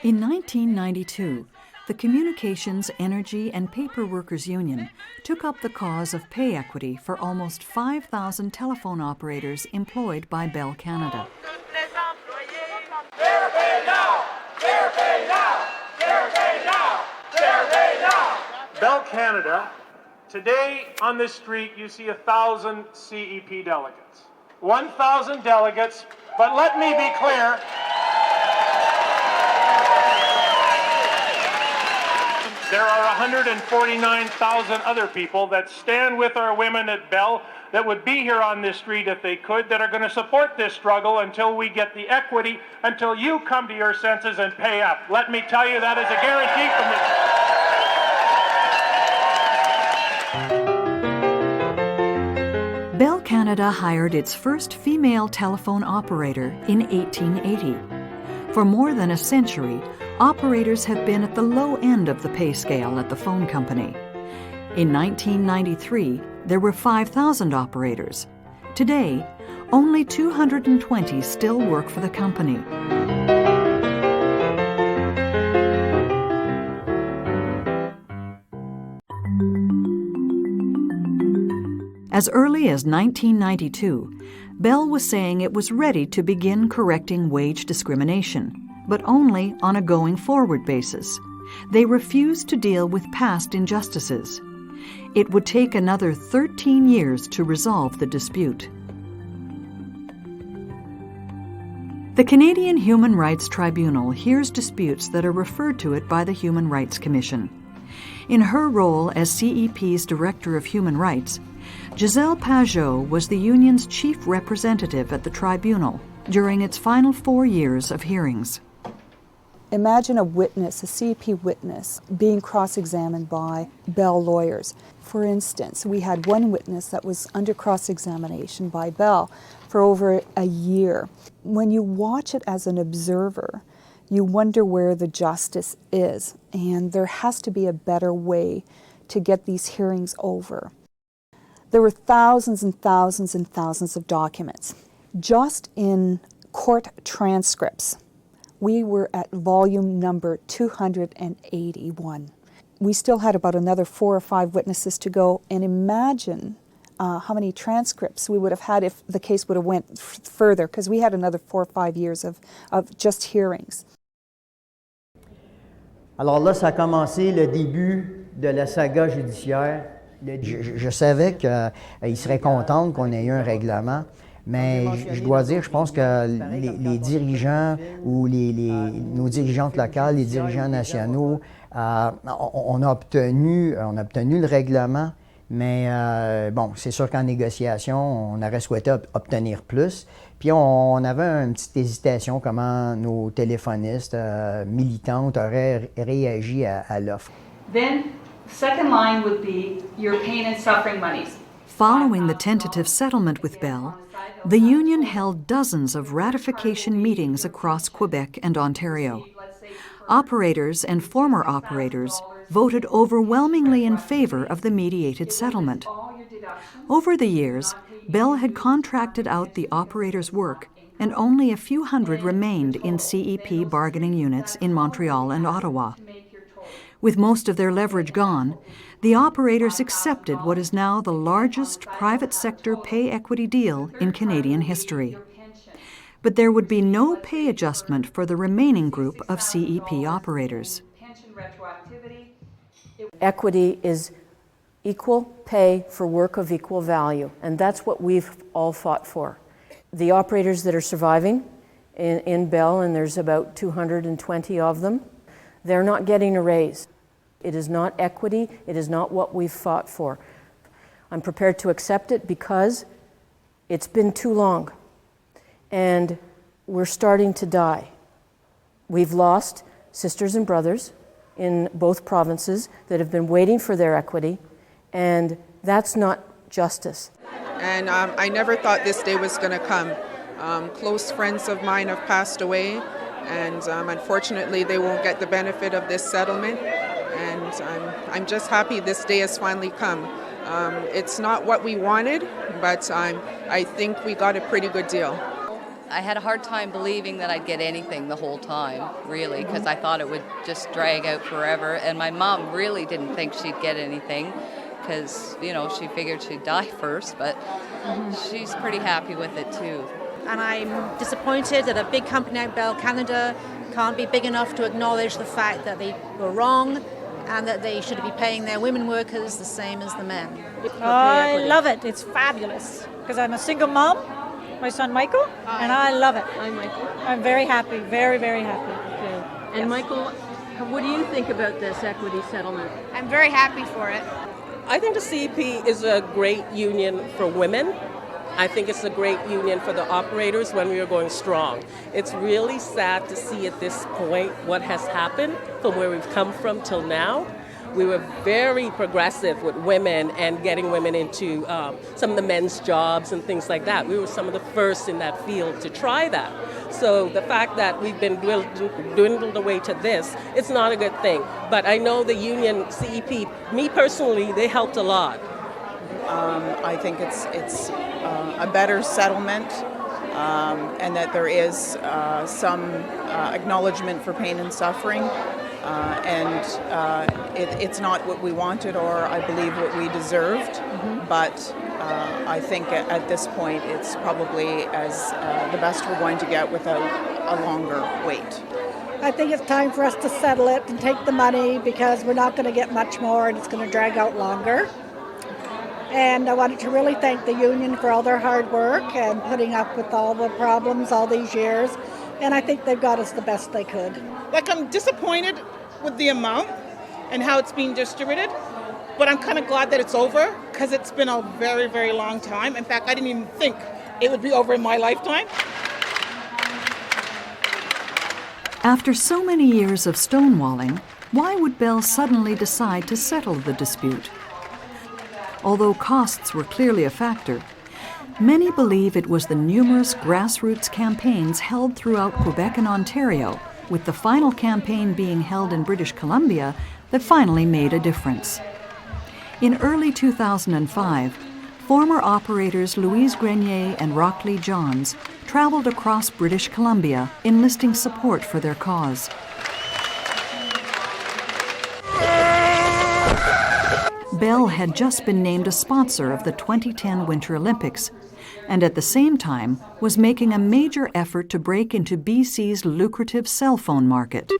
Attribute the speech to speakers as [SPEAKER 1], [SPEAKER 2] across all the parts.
[SPEAKER 1] In 1992, the Communications, Energy and Paper Workers Union took up the cause of pay equity for almost 5,000 telephone operators employed by Bell Canada.
[SPEAKER 2] Fair pay now! Fair pay now! Fair pay now! Fair pay now! Bell Canada, today on this street you see 1,000 CEP delegates. 1,000 delegates, but let me be clear, there are 149,000 other people that stand with our women at Bell that would be here on this street if they could, that are going to support this struggle until we get the equity, until you come to your senses and pay up. Let me tell you, that is a guarantee
[SPEAKER 1] from this. Bell Canada hired its first female telephone operator in 1880. For more than a century, operators have been at the low end of the pay scale at the phone company. In 1993, there were 5,000 operators. Today, only 220 still work for the company. As early as 1992, Bell was saying it was ready to begin correcting wage discrimination, but only on a going-forward basis. They refused to deal with past injustices. It would take another 13 years to resolve the dispute. The Canadian Human Rights Tribunal hears disputes that are referred to it by the Human Rights Commission. In her role as CEP's Director of Human Rights, Giselle Pajot was the union's chief representative at the tribunal during its final 4 years of hearings.
[SPEAKER 3] Imagine a witness, a CEP witness, being cross-examined by Bell lawyers. For instance, we had one witness that was under cross-examination by Bell for over a year. When you watch it as an observer, you wonder where the justice is, and there has to be a better way to get these hearings over. There were thousands and thousands and thousands of documents. Just in court transcripts, we were at volume number 281. We still had about another 4 or 5 witnesses to go, and imagine how many transcripts we would have had if the case would have went further, because we had another 4 or 5 years of just hearings.
[SPEAKER 4] Alors là, ça a commencé le début de la saga judiciaire. Je savais qu'ils seraient contents qu'on ait eu un règlement, mais je dois dire, je pense que les dirigeants ou nos dirigeantes locales, les dirigeants nationaux, on a obtenu le règlement, mais bon, c'est sûr qu'en négociation, on aurait souhaité obtenir plus. Puis on avait une petite hésitation comment nos téléphonistes militantes auraient réagi à l'offre.
[SPEAKER 5] Then, the second line would be your pain and suffering monies.
[SPEAKER 1] Following the tentative settlement with Bell, the union held dozens of ratification meetings across Quebec and Ontario. Operators and former operators voted overwhelmingly in favor of the mediated settlement. Over the years, Bell had contracted out the operators' work, and only a few hundred remained in CEP bargaining units in Montreal and Ottawa. With most of their leverage gone, the operators accepted what is now the largest private sector pay equity deal in Canadian history. But there would be no pay adjustment for the remaining group of CEP operators.
[SPEAKER 6] Equity is equal pay for work of equal value, and that's what we've all fought for. The operators that are surviving in Bell, and there's about 220 of them, they're not getting a raise. It is not equity, it is not what we've fought for. I'm prepared to accept it because it's been too long, and we're starting to die. We've lost sisters and brothers in both provinces that have been waiting for their equity, and that's not justice.
[SPEAKER 7] And I never thought this day was going to come. Close friends of mine have passed away, and unfortunately they won't get the benefit of this settlement. And I'm just happy this day has finally come. It's not what we wanted, but I think we got a pretty good deal.
[SPEAKER 8] I had a hard time believing that I'd get anything the whole time, really, because I thought it would just drag out forever. And my mom really didn't think she'd get anything because, you know, she figured she'd die first, but she's pretty happy with it too.
[SPEAKER 9] And I'm disappointed that a big company like Bell Canada can't be big enough to acknowledge the fact that they were wrong and that they should be paying their women workers the same as the men.
[SPEAKER 10] I love it. It's fabulous because I'm a single mom, my son Michael, and I love it.
[SPEAKER 6] Hi, Michael.
[SPEAKER 10] I'm very happy, very, very happy.
[SPEAKER 6] Okay. And Michael, what do you think about this equity settlement?
[SPEAKER 9] I'm very happy for it.
[SPEAKER 11] I think the CEP is a great union for women. I think it's a great union for the operators when we are going strong. It's really sad to see at this point what has happened from where we've come from till now. We were very progressive with women and getting women into some of the men's jobs and things like that. We were some of the first in that field to try that. So the fact that we've been dwindled away to this, it's not a good thing. But I know the union CEP, me personally, they helped a lot.
[SPEAKER 12] I think it's a better settlement and that there is some acknowledgement for pain and suffering. It's not what we wanted or I believe what we deserved, but I think at this point it's probably as the best we're going to get without a longer wait.
[SPEAKER 10] I think it's time for us to settle it and take the money because we're not going to get much more and it's going to drag out longer. And I wanted to really thank the union for all their hard work and putting up with all the problems all these years. And I think they've got us the best they could.
[SPEAKER 13] Like, I'm disappointed with the amount and how it's being distributed, but I'm kind of glad that it's over because it's been a very, very long time. In fact, I didn't even think it would be over in my lifetime.
[SPEAKER 1] After so many years of stonewalling, why would Bell suddenly decide to settle the dispute? Although costs were clearly a factor, many believe it was the numerous grassroots campaigns held throughout Quebec and Ontario, with the final campaign being held in British Columbia, that finally made a difference. In early 2005, former operators Louise Grenier and Rockley Johns traveled across British Columbia, enlisting support for their cause. Bell had just been named a sponsor of the 2010 Winter Olympics, and at the same time was making a major effort to break into BC's lucrative cell phone market.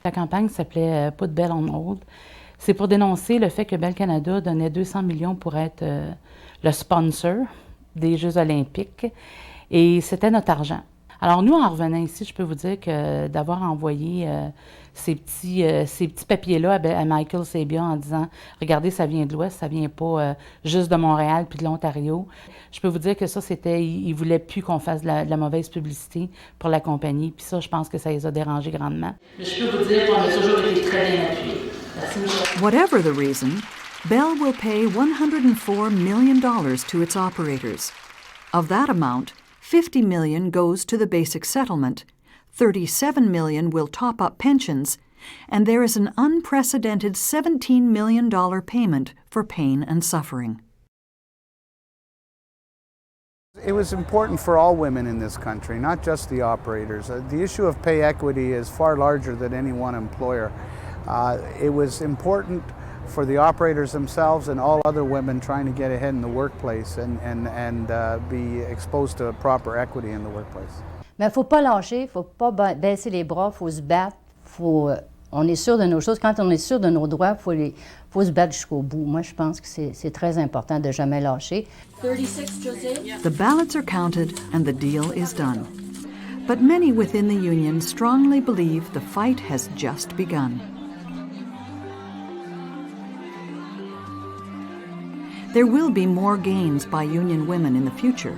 [SPEAKER 14] La campagne s'appelait Put Bell on Hold. C'est pour dénoncer le fait que Bell Canada donnait 200 millions pour être le sponsor des Jeux olympiques, et c'était notre argent. Alors nous, en revenant ici, je peux vous dire que d'avoir envoyé ces petits papiers-là à Michael Sabia en disant « Regardez, ça vient de l'Ouest, ça vient pas juste de Montréal puis de l'Ontario », je peux vous dire que ça, c'était... Ils voulaient plus qu'on fasse de la mauvaise publicité pour la compagnie, puis ça, je pense que ça les a dérangés grandement. Je peux vous dire qu'on a toujours été très bien appuyés.
[SPEAKER 1] Whatever the reason, Bell will pay $104 million to its operators. Of that amount, $50 million goes to the basic settlement, $37 million will top up pensions, and there is an unprecedented $17 million payment for pain and suffering.
[SPEAKER 15] It was important for all women in this country, not just the operators. The issue of pay equity is far larger than any one employer. It was important for the operators themselves and all other women trying to get ahead in the workplace and be exposed to proper equity in the workplace.
[SPEAKER 16] Mais il ne faut pas lâcher, il ne faut pas baisser les bras, il faut se battre. On est sûr de nos choses. Quand on est sûr de nos droits, il faut se battre jusqu'au bout. Moi, je pense que c'est très important de jamais lâcher.
[SPEAKER 6] 36, José.
[SPEAKER 1] The ballots are counted and the deal is done. But many within the union strongly believe the fight has just begun. There will be more gains by union women in the future,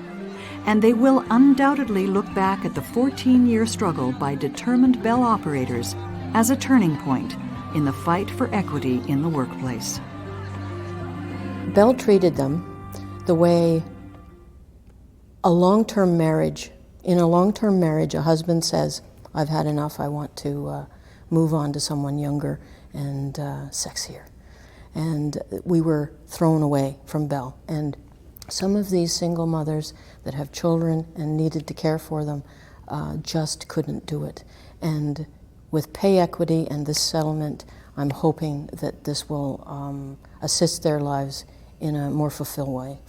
[SPEAKER 1] and they will undoubtedly look back at the 14-year struggle by determined Bell operators as a turning point in the fight for equity in the workplace.
[SPEAKER 6] Bell treated them the way in a long-term marriage, a husband says, I've had enough, I want to move on to someone younger and sexier. and we were thrown away from Bell. And some of these single mothers that have children and needed to care for them just couldn't do it. And with pay equity and this settlement, I'm hoping that this will assist their lives in a more fulfilled way.